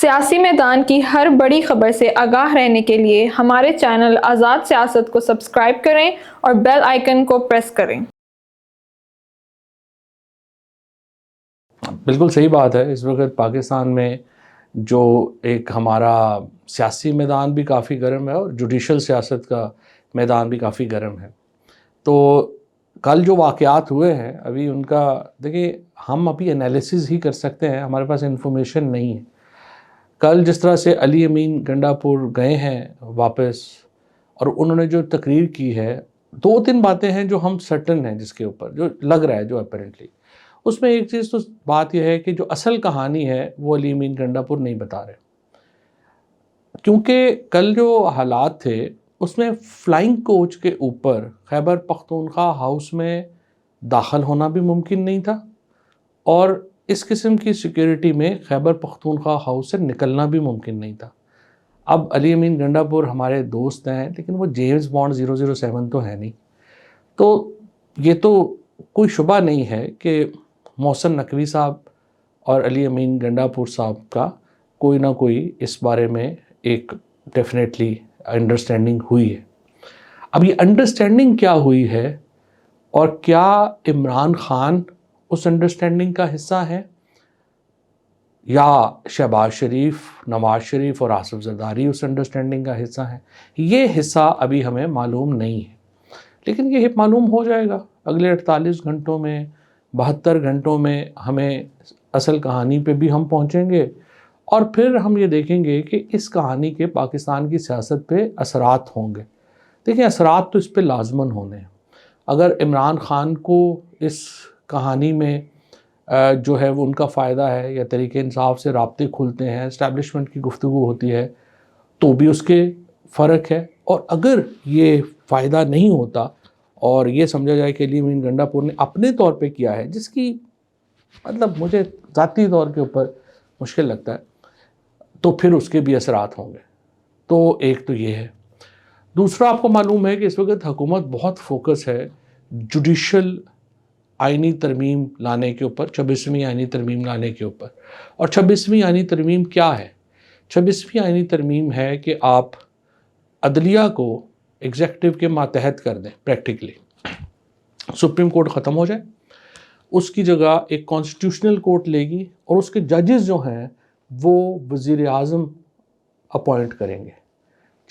سیاسی میدان کی ہر بڑی خبر سے آگاہ رہنے کے لیے ہمارے چینل آزاد سیاست کو سبسکرائب کریں اور بیل آئیکن کو پریس کریں۔ بالکل صحیح بات ہے۔ اس وقت پاکستان میں جو ایک ہمارا سیاسی میدان بھی کافی گرم ہے اور جوڈیشل سیاست کا میدان بھی کافی گرم ہے۔ تو کل جو واقعات ہوئے ہیں ابھی ان کا دیکھیں ہم ابھی انالیسز ہی کر سکتے ہیں، ہمارے پاس انفارمیشن نہیں ہے۔ کل جس طرح سے علی امین گنڈا پور گئے ہیں واپس اور انہوں نے جو تقریر کی ہے، دو تین باتیں ہیں جو ہم سرٹن ہیں، جس کے اوپر جو لگ رہا ہے جو اپیرنٹلی اس میں ایک چیز تو بات یہ ہے کہ جو اصل کہانی ہے وہ علی امین گنڈا پور نہیں بتا رہے، کیونکہ کل جو حالات تھے اس میں فلائنگ کوچ کے اوپر خیبر پختونخوا ہاؤس میں داخل ہونا بھی ممکن نہیں تھا اور اس قسم کی سیکیورٹی میں خیبر پختونخوا ہاؤس سے نکلنا بھی ممکن نہیں تھا۔ اب علی امین گنڈا پور ہمارے دوست ہیں لیکن وہ جیمز بانڈ 007 تو ہے نہیں، تو یہ تو کوئی شبہ نہیں ہے کہ محسن نقوی صاحب اور علی امین گنڈا پور صاحب کا کوئی نہ کوئی اس بارے میں ایک ڈیفینیٹلی انڈرسٹینڈنگ ہوئی ہے۔ اب یہ انڈرسٹینڈنگ کیا ہوئی ہے اور کیا عمران خان اس انڈرسٹینڈنگ کا حصہ ہے یا شہباز شریف، نواز شریف اور آصف زرداری اس انڈرسٹینڈنگ کا حصہ ہیں، یہ حصہ ابھی ہمیں معلوم نہیں ہے، لیکن یہ معلوم ہو جائے گا اگلے 48 گھنٹوں میں، 72 گھنٹوں میں ہمیں اصل کہانی پہ بھی ہم پہنچیں گے اور پھر ہم یہ دیکھیں گے کہ اس کہانی کے پاکستان کی سیاست پہ اثرات ہوں گے۔ دیکھیں اثرات تو اس پہ لازماً ہونے ہیں۔ اگر عمران خان کو اس کہانی میں جو ہے وہ ان کا فائدہ ہے یا طریقہ انصاف سے رابطے کھلتے ہیں، اسٹیبلشمنٹ کی گفتگو ہوتی ہے تو بھی اس کے فرق ہے، اور اگر یہ فائدہ نہیں ہوتا اور یہ سمجھا جائے کہ علی امین گنڈا پور نے اپنے طور پہ کیا ہے، جس کی مطلب مجھے ذاتی طور کے اوپر مشکل لگتا ہے، تو پھر اس کے بھی اثرات ہوں گے۔ تو ایک تو یہ ہے۔ دوسرا آپ کو معلوم ہے کہ اس وقت حکومت بہت فوکس ہے جوڈیشل آئینی ترمیم لانے کے اوپر، 26ویں آئینی ترمیم لانے کے اوپر۔ اور 26ویں آئینی ترمیم کیا ہے؟ 26ویں آئینی ترمیم ہے کہ آپ عدلیہ کو ایگزیکٹو کے ماتحت کر دیں پریکٹیکلی۔ سپریم کورٹ ختم ہو جائے، اس کی جگہ ایک کانسٹیٹیوشنل کورٹ لے گی اور اس کے ججز جو ہیں وہ وزیر اعظم اپوائنٹ کریں گے،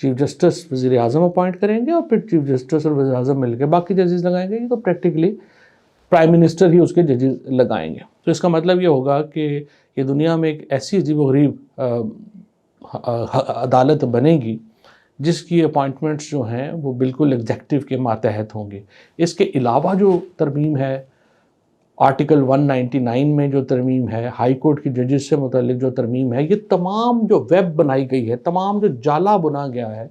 چیف جسٹس وزیر اعظم اپوائنٹ کریں گے اور پھر چیف جسٹس اور وزیر اعظم مل کے باقی ججز لگائیں گے، تو پریکٹیکلی پرائم منسٹر ہی اس کے ججز لگائیں گے۔ تو اس کا مطلب یہ ہوگا کہ یہ دنیا میں ایک ایسی عجیب و غریب عدالت بنے گی جس کی اپوائنٹمنٹس جو ہیں وہ بالکل ایگزیکٹو کے ماتحت ہوں گے۔ اس کے علاوہ جو ترمیم ہے، آرٹیکل 199 میں جو ترمیم ہے، ہائی کورٹ کی ججز سے متعلق جو ترمیم ہے، یہ تمام جو ویب بنائی گئی ہے، تمام جو جالا بنا گیا ہے،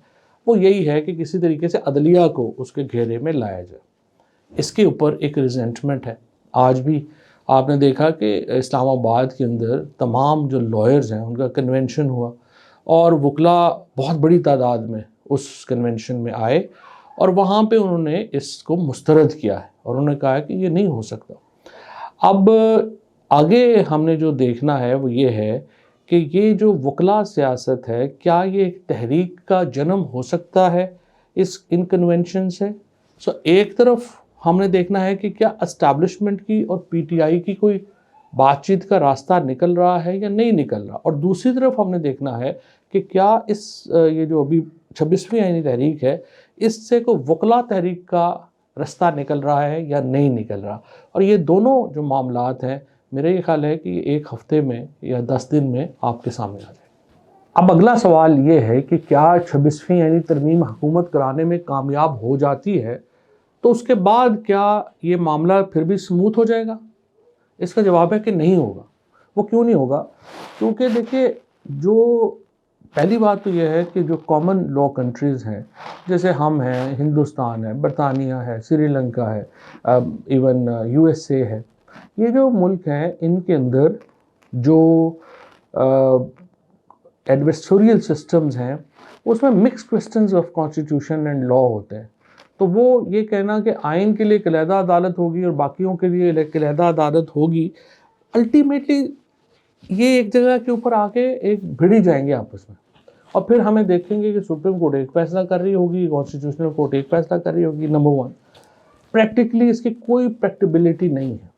وہ یہی ہے کہ کسی طریقے سے عدلیہ کو اس کے گھیرے میں لایا جائے۔ اس کے اوپر ایک ریزنٹمنٹ ہے۔ آج بھی آپ نے دیکھا کہ اسلام آباد کے اندر تمام جو لائرز ہیں ان کا کنونشن ہوا اور وکلاء بہت بڑی تعداد میں اس کنونشن میں آئے اور وہاں پہ انہوں نے اس کو مسترد کیا ہے اور انہوں نے کہا کہ یہ نہیں ہو سکتا۔ اب آگے ہم نے جو دیکھنا ہے وہ یہ ہے کہ یہ جو وکلاء سیاست ہے، کیا یہ ایک تحریک کا جنم ہو سکتا ہے ان کنونشن سے؟ ایک طرف ہم نے دیکھنا ہے کہ کیا اسٹیبلشمنٹ کی اور پی ٹی آئی کی کوئی بات چیت کا راستہ نکل رہا ہے یا نہیں نکل رہا، اور دوسری طرف ہم نے دیکھنا ہے کہ کیا یہ جو ابھی 26ویں آئینی تحریک ہے، اس سے کوئی وکلاء تحریک کا راستہ نکل رہا ہے یا نہیں نکل رہا، اور یہ دونوں جو معاملات ہیں میرا یہ خیال ہے کہ ایک ہفتے میں یا 10 دن میں آپ کے سامنے آ جائے۔ اب اگلا سوال یہ ہے کہ کیا 26ویں آئینی ترمیم حکومت کرانے میں کامیاب ہو جاتی ہے تو اس کے بعد کیا یہ معاملہ پھر بھی سموتھ ہو جائے گا؟ اس کا جواب ہے کہ نہیں ہوگا۔ وہ کیوں نہیں ہوگا؟ کیونکہ دیکھیں، جو پہلی بات تو یہ ہے کہ جو کامن لا کنٹریز ہیں، جیسے ہم ہیں، ہندوستان ہے، برطانیہ ہے، سری لنکا ہے، ایون یو ایس اے ہے، یہ جو ملک ہیں ان کے اندر جو ایڈویسٹوریل سسٹمز ہیں اس میں mix questions of constitution and law ہوتے ہیں۔ تو وہ یہ کہنا کہ آئین کے لیے ایک علیحدہ عدالت ہوگی اور باقیوں کے لیے ایک علیحدہ عدالت ہوگی، الٹیمیٹلی یہ ایک جگہ کے اوپر آ کے ایک بھڑی جائیں گے آپس میں، اور پھر ہمیں دیکھیں گے کہ سپریم کورٹ ایک فیصلہ کر رہی ہوگی، کانسٹیٹیوشنل کورٹ ایک فیصلہ کر رہی ہوگی. نمبر 1 پریکٹیکلی اس کی کوئی پریکٹیبلٹی نہیں ہے.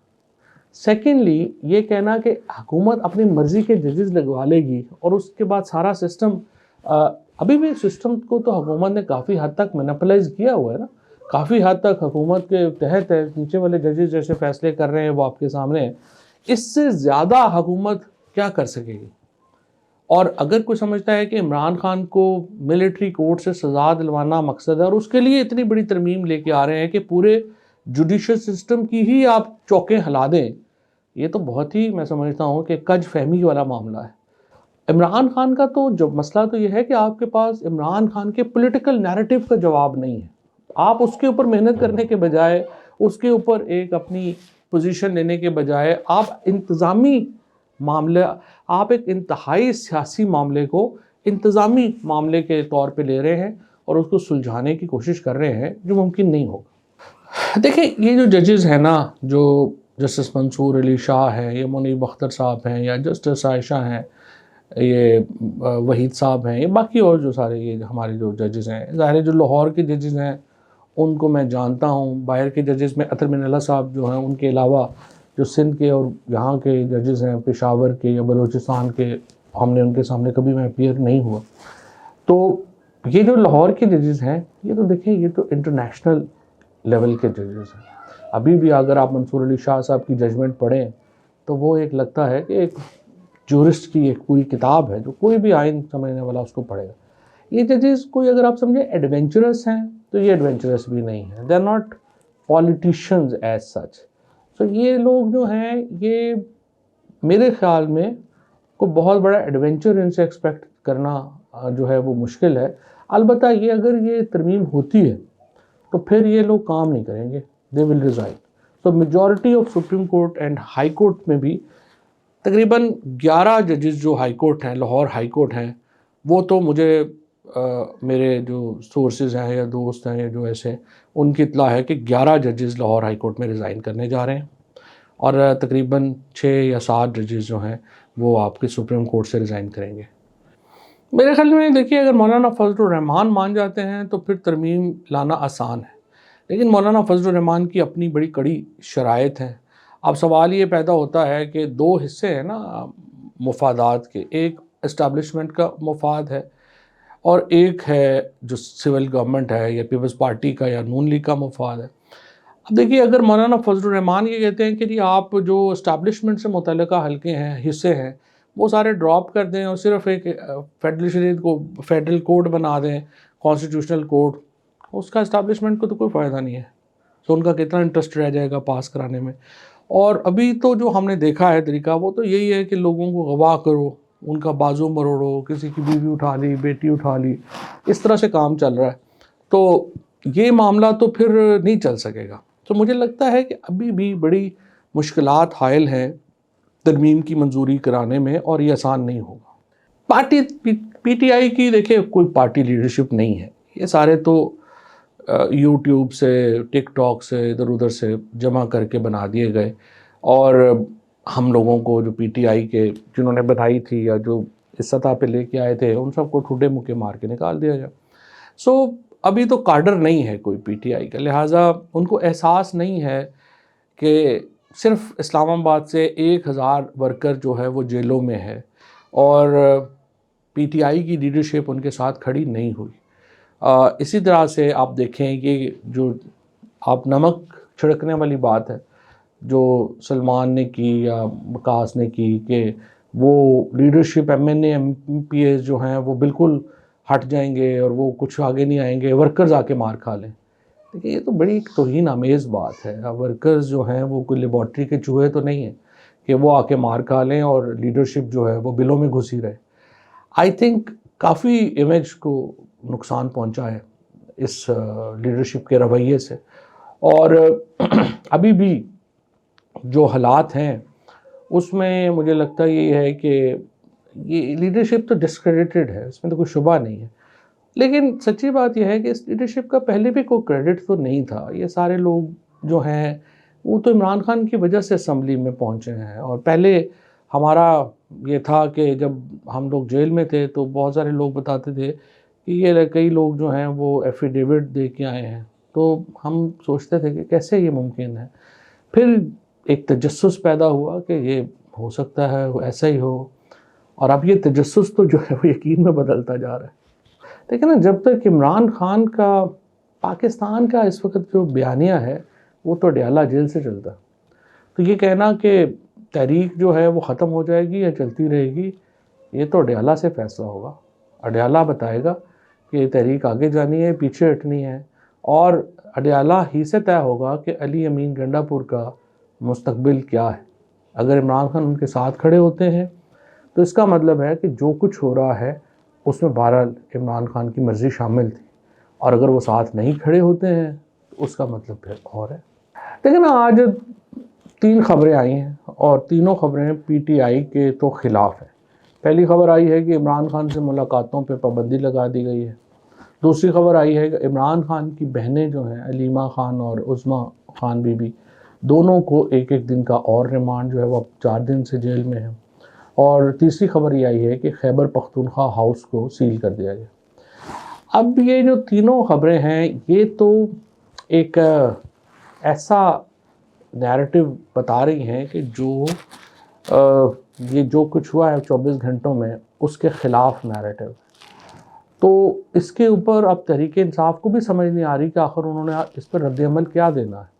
سیکنڈلی یہ کہنا کہ حکومت اپنی مرضی کے ججز لگوا لے گی اور اس کے بعد سارا سسٹم، ابھی بھی سسٹم کو تو حکومت نے کافی حد تک مینپلائز کیا ہوا ہے نا، کافی حد تک حکومت کے تحت ہے. نیچے والے ججز جیسے فیصلے کر رہے ہیں وہ آپ کے سامنے ہیں. اس سے زیادہ حکومت کیا کر سکے گی؟ اور اگر کوئی سمجھتا ہے کہ عمران خان کو ملٹری کورٹ سے سزا دلوانا مقصد ہے اور اس کے لیے اتنی بڑی ترمیم لے کے آ رہے ہیں کہ پورے جوڈیشل سسٹم کی ہی آپ چوکیں ہلا دیں، یہ تو بہت ہی میں سمجھتا ہوں کہ کج فہمی والا معاملہ ہے. عمران خان کا تو جو مسئلہ تو یہ ہے کہ آپ کے پاس عمران خان کے پولیٹیکل نیریٹو کا جواب نہیں ہے. آپ اس کے اوپر محنت کرنے کے بجائے، اس کے اوپر ایک اپنی پوزیشن لینے کے بجائے، آپ انتظامی معاملہ، آپ ایک انتہائی سیاسی معاملے کو انتظامی معاملے کے طور پہ لے رہے ہیں اور اس کو سلجھانے کی کوشش کر رہے ہیں، جو ممکن نہیں ہوگا. دیکھیں یہ جو ججز ہیں نا، جو جسٹس منصور علی شاہ ہیں، یا منیب اختر صاحب ہیں، یا جسٹس عائشہ ہیں، یہ وحید صاحب ہیں، یہ باقی اور جو سارے یہ ہمارے جو ججز ہیں، ظاہر ہے جو لاہور کے ججز ہیں ان کو میں جانتا ہوں. باہر کے ججز میں اطہر من اللہ صاحب جو ہیں، ان کے علاوہ جو سندھ کے اور یہاں کے ججز ہیں، پشاور کے یا بلوچستان کے، ہم نے ان کے سامنے کبھی میں اپیئر نہیں ہوا. تو یہ جو لاہور کے ججز ہیں، یہ تو دیکھیں یہ تو انٹرنیشنل لیول کے ججز ہیں. ابھی بھی اگر آپ منصور علی شاہ صاحب کی ججمنٹ پڑھیں تو وہ ایک لگتا ہے کہ ایک جورسٹ کی ایک پوری کتاب ہے جو کوئی بھی آئین سمجھنے والا اس کو پڑھے گا. یہ ججز کوئی اگر آپ سمجھیں ایڈونچرس ہیں تو یہ ایڈونچرس بھی نہیں ہیں. They are not politicians as such. So یہ لوگ جو ہیں، یہ میرے خیال میں کوئی بہت بڑا ایڈونچر ان سے ایکسپیکٹ کرنا جو ہے وہ مشکل ہے. البتہ یہ اگر یہ ترمیم ہوتی ہے تو پھر یہ لوگ کام نہیں کریں گے، دے ول ریزائن. تو majority of supreme court and high court میں بھی تقریباً 11 ججز جو ہائی کورٹ ہیں، لاہور ہائی کورٹ ہیں، وہ تو مجھے میرے جو سورسز ہیں یا دوست ہیں یا جو ایسے، ان کی اطلاع ہے کہ 11 ججز لاہور ہائی کورٹ میں ریزائن کرنے جا رہے ہیں، اور تقریباً 6 یا 7 ججز جو ہیں وہ آپ کے سپریم کورٹ سے ریزائن کریں گے. میرے خیال میں دیکھیے اگر مولانا فضل الرحمان مان جاتے ہیں تو پھر ترمیم لانا آسان ہے، لیکن مولانا فضل الرحمان کی اپنی بڑی کڑی شرائط ہیں. اب سوال یہ پیدا ہوتا ہے کہ 2 حصے ہیں نا مفادات کے، ایک اسٹیبلشمنٹ کا مفاد ہے اور ایک ہے جو سول گورنمنٹ ہے یا پیپلز پارٹی کا یا نون لیگ کا مفاد ہے. اب دیکھیے اگر مولانا فضل الرحمان یہ کہتے ہیں کہ جی آپ جو اسٹیبلشمنٹ سے متعلقہ حلقے ہیں، حصے ہیں، وہ سارے ڈراپ کر دیں اور صرف ایک فیڈرل کوڈ بنا دیں، کانسٹیٹیوشنل کوڈ، اس کا اسٹیبلشمنٹ کو تو کوئی فائدہ نہیں ہے. تو ان کا کتنا انٹرسٹ رہ جائے گا پاس کرانے میں. اور ابھی تو جو ہم نے دیکھا ہے طریقہ، وہ تو یہی ہے کہ لوگوں کو غوا کرو، ان کا بازو مروڑو، کسی کی بیوی اٹھا لی، بیٹی اٹھا لی، اس طرح سے کام چل رہا ہے. تو یہ معاملہ تو پھر نہیں چل سکے گا. تو مجھے لگتا ہے کہ ابھی بھی بڑی مشکلات حائل ہیں ترمیم کی منظوری کرانے میں، اور یہ آسان نہیں ہوگا. پارٹی پی ٹی آئی کی دیکھیں کوئی پارٹی لیڈرشپ نہیں ہے، یہ سارے تو یوٹیوب سے، ٹک ٹاک سے، ادھر ادھر سے جمع کر کے بنا دیے گئے، اور ہم لوگوں کو جو پی ٹی آئی کے جنہوں نے بنائی تھی یا جو اس سطح پہ لے کے آئے تھے، ان سب کو ٹھوٹے مکے مار کے نکال دیا جائے. سو ابھی تو کاڈر نہیں ہے کوئی پی ٹی آئی کا، لہٰذا ان کو احساس نہیں ہے کہ صرف اسلام آباد سے 1000 ورکر جو ہے وہ جیلوں میں ہے اور پی ٹی آئی کی لیڈرشپ ان کے ساتھ کھڑی نہیں ہوئی. اسی طرح سے آپ دیکھیں یہ جو آپ نمک چھڑکنے والی بات ہے جو سلمان نے کی یا وقاص نے کی کہ وہ leadership M N A M P As جو ہیں وہ بالکل ہٹ جائیں گے اور وہ کچھ آگے نہیں آئیں گے، ورکرز آ کے مار کھا لیں. دیکھیں یہ تو بڑی توہین آمیز بات ہے. ورکرز جو ہیں وہ کوئی لیبارٹری کے چوہے تو نہیں ہیں کہ وہ آ کے مار کھا لیں اور لیڈرشپ جو ہے وہ بلوں میں گھسی رہے. آئی تھنک کافی امیج کو نقصان پہنچا ہے اس لیڈرشپ کے رویے سے. اور ابھی بھی جو حالات ہیں اس میں مجھے لگتا یہ ہے کہ یہ لیڈرشپ تو ڈسکریڈٹڈ ہے، اس میں تو کوئی شبہ نہیں ہے. لیکن سچی بات یہ ہے کہ اس لیڈرشپ کا پہلے بھی کوئی کریڈٹ تو نہیں تھا. یہ سارے لوگ جو ہیں وہ تو عمران خان کی وجہ سے اسمبلی میں پہنچے ہیں، اور پہلے ہمارا یہ تھا کہ جب ہم لوگ جیل میں تھے تو بہت سارے لوگ بتاتے تھے کہ یہ کئی لوگ جو ہیں وہ ایفیڈیوٹ دے کے آئے ہیں، تو ہم سوچتے تھے کہ کیسے یہ ممکن ہے. پھر ایک تجسس پیدا ہوا کہ یہ ہو سکتا ہے ایسا ہی ہو، اور اب یہ تجسس تو جو ہے وہ یقین میں بدلتا جا رہا ہے. لیکن نا جب تک عمران خان کا پاکستان کا اس وقت جو بیانیہ ہے وہ تو اڈیالہ جیل سے چلتا، تو یہ کہنا کہ تحریک جو ہے وہ ختم ہو جائے گی یا چلتی رہے گی، یہ تو اڈیالہ سے فیصلہ ہوگا. اڈیالہ بتائے گا کہ یہ تحریک آگے جانی ہے پیچھے ہٹنی ہے، اور اڈیالہ ہی سے طے ہوگا کہ علی امین گنڈا پور کا مستقبل کیا ہے. اگر عمران خان ان کے ساتھ کھڑے ہوتے ہیں تو اس کا مطلب ہے کہ جو کچھ ہو رہا ہے اس میں بہرحال عمران خان کی مرضی شامل تھی، اور اگر وہ ساتھ نہیں کھڑے ہوتے ہیں تو اس کا مطلب پھر اور ہے. لیکن آج 3 خبریں آئی ہیں اور تینوں خبریں پی ٹی آئی کے تو خلاف ہیں. پہلی خبر آئی ہے کہ عمران خان سے ملاقاتوں پہ پابندی لگا دی گئی ہے. دوسری خبر آئی ہے کہ عمران خان کی بہنیں جو ہیں علیمہ خان اور عظمیٰ خان بی بی، دونوں کو ایک دن کا اور ریمانڈ جو ہے وہ 4 دن سے جیل میں ہے. اور تیسری خبر یہ آئی ہے کہ خیبر پختونخوا ہاؤس کو سیل کر دیا گیا. اب یہ جو تینوں خبریں ہیں یہ تو ایک ایسا نیریٹو بتا رہی ہیں کہ یہ جو کچھ ہوا ہے 24 گھنٹوں میں اس کے خلاف نیریٹو. تو اس کے اوپر اب تحریک انصاف کو بھی سمجھ نہیں آ رہی کہ آخر انہوں نے اس پر رد عمل کیا دینا ہے،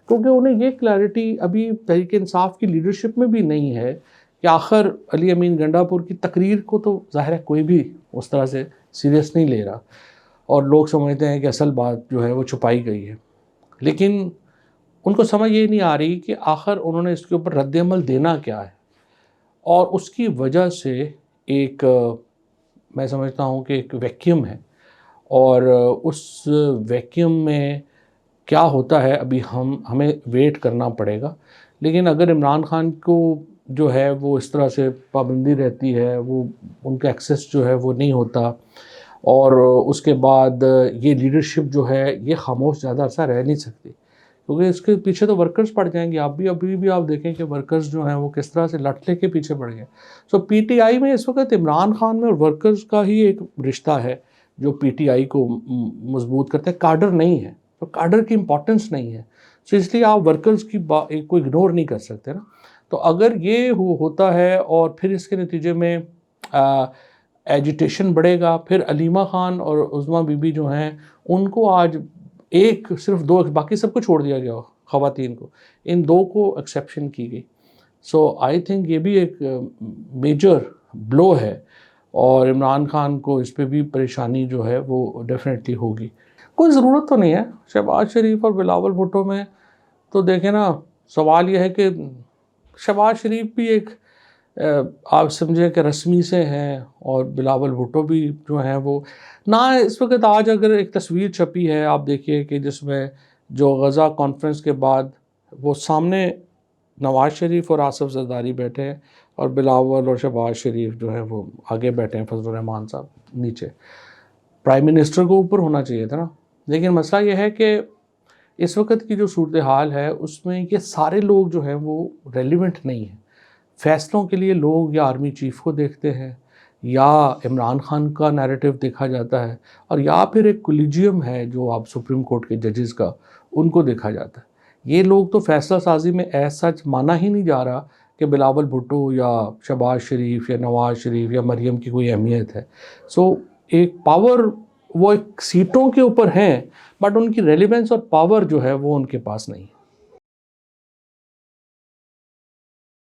کیونکہ انہیں یہ کلیئرٹی ابھی تحریک انصاف کی لیڈرشپ میں بھی نہیں ہے کہ آخر علی امین گنڈا پور کی تقریر کو تو ظاہر ہے کوئی بھی اس طرح سے سیریس نہیں لے رہا، اور لوگ سمجھتے ہیں کہ اصل بات جو ہے وہ چھپائی گئی ہے. لیکن ان کو سمجھ یہ نہیں آ رہی کہ آخر انہوں نے اس کے اوپر رد عمل دینا کیا ہے، اور اس کی وجہ سے ایک میں سمجھتا ہوں کہ ایک ویکیوم ہے، اور اس ویکیوم میں کیا ہوتا ہے ابھی ہمیں ویٹ کرنا پڑے گا. لیکن اگر عمران خان کو جو ہے وہ اس طرح سے پابندی رہتی ہے، وہ ان کا ایکسیس جو ہے وہ نہیں ہوتا، اور اس کے بعد یہ لیڈرشپ جو ہے یہ خاموش زیادہ عرصہ رہ نہیں سکتی، کیونکہ اس کے پیچھے تو ورکرز پڑ جائیں گے. ابھی بھی آپ دیکھیں کہ ورکرز جو ہیں وہ کس طرح سے لٹ لے کے پیچھے پڑ گئے. سو پی ٹی آئی میں اس وقت عمران خان میں اور ورکرز کا ہی ایک رشتہ ہے جو پی ٹی آئی کو مضبوط کرتے ہیں، کاڈر نہیں ہے. تو کاڈر کی امپورٹنس نہیں ہے، سو اس لیے آپ ورکرز کی کو اگنور نہیں کر سکتے نا. تو اگر یہ ہوتا ہے اور پھر اس کے نتیجے میں ایجیٹیشن بڑھے گا، پھر علیمہ خان اور عظمیٰ بی بی جو ہیں ان کو آج صرف 2 باقی سب کو چھوڑ دیا گیا خواتین کو، ان 2 کو ایکسیپشن کی گئی. سو آئی تھنک یہ بھی ایک میجر بلو ہے، اور عمران خان کو اس پہ بھی پریشانی جو ہے وہ ڈیفینیٹلی ہوگی. کوئی ضرورت تو نہیں ہے شہباز شریف اور بلاول بھٹو میں. تو دیکھیں نا، سوال یہ ہے کہ شہباز شریف بھی ایک آپ سمجھیں کہ رسمی سے ہیں، اور بلاول بھٹو بھی جو ہیں وہ نہ. اس وقت آج اگر ایک تصویر چھپی ہے آپ دیکھیے کہ جس میں جو غزہ کانفرنس کے بعد وہ سامنے نواز شریف اور آصف زرداری بیٹھے ہیں، اور بلاول اور شہباز شریف جو ہیں وہ آگے بیٹھے ہیں، فضل الرحمان صاحب نیچے. پرائم منسٹر کو اوپر ہونا چاہیے تھا نا. لیکن مسئلہ یہ ہے کہ اس وقت کی جو صورتحال ہے اس میں یہ سارے لوگ جو ہیں وہ ریلیونٹ نہیں ہیں. فیصلوں کے لیے لوگ یا آرمی چیف کو دیکھتے ہیں، یا عمران خان کا نیریٹو دیکھا جاتا ہے، اور یا پھر ایک کولیجیم ہے جو آپ سپریم کورٹ کے ججز کا، ان کو دیکھا جاتا ہے. یہ لوگ تو فیصلہ سازی میں ایز سچ مانا ہی نہیں جا رہا کہ بلاول بھٹو یا شہباز شریف یا نواز شریف یا مریم کی کوئی اہمیت ہے. سو ایک پاور وہ ایک سیٹوں کے اوپر ہیں، بٹ ان کی ریلیونس اور پاور جو ہے وہ ان کے پاس نہیں ہے.